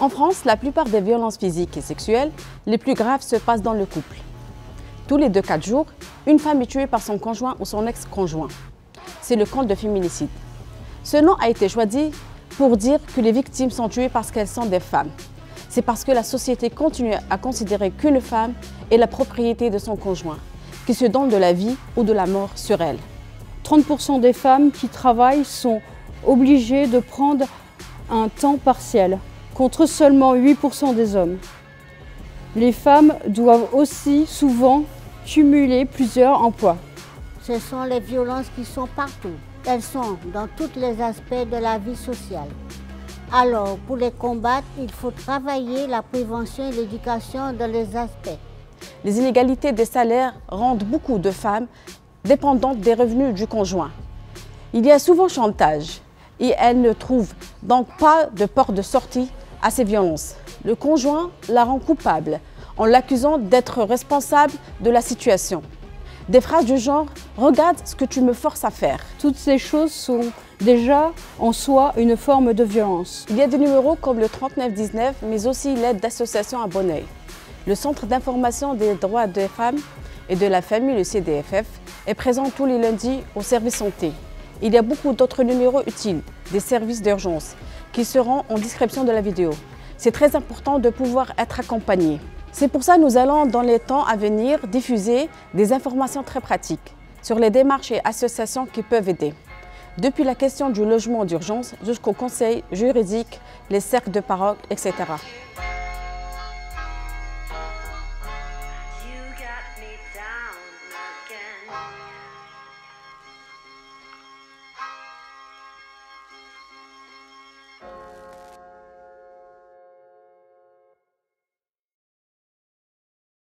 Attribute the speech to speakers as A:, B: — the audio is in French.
A: En France, la plupart des violences physiques et sexuelles les plus graves se passent dans le couple. Tous les 2-4 jours, une femme est tuée par son conjoint ou son ex-conjoint. C'est le compte de féminicide. Ce nom a été choisi pour dire que les victimes sont tuées parce qu'elles sont des femmes. C'est parce que la société continue à considérer qu'une femme est la propriété de son conjoint, qui se donne de la vie ou de la mort sur elle.
B: 30% des femmes qui travaillent sont obligées de prendre un temps partiel, contre seulement 8% des hommes. Les femmes doivent aussi souvent cumuler plusieurs emplois.
C: Ce sont les violences qui sont partout. Elles sont dans tous les aspects de la vie sociale. Alors, pour les combattre, il faut travailler la prévention et l'éducation dans les aspects.
A: Les inégalités des salaires rendent beaucoup de femmes dépendantes des revenus du conjoint. Il y a souvent chantage et elles ne trouvent donc pas de porte de sortie à ces violences. Le conjoint la rend coupable en l'accusant d'être responsable de la situation. Des phrases du genre « regarde ce que tu me forces à faire ».
B: Toutes ces choses sont déjà en soi une forme de violence.
A: Il y a des numéros comme le 3919, mais aussi l'aide d'associations à Bonneuil. Le Centre d'information des droits des femmes et de la famille, le CDFF, est présent tous les lundis au service santé. Il y a beaucoup d'autres numéros utiles, des services d'urgence, qui seront en description de la vidéo. C'est très important de pouvoir être accompagné. C'est pour ça que nous allons, dans les temps à venir, diffuser des informations très pratiques sur les démarches et associations qui peuvent aider. Depuis la question du logement d'urgence jusqu'aux conseils juridiques, les cercles de parole, etc.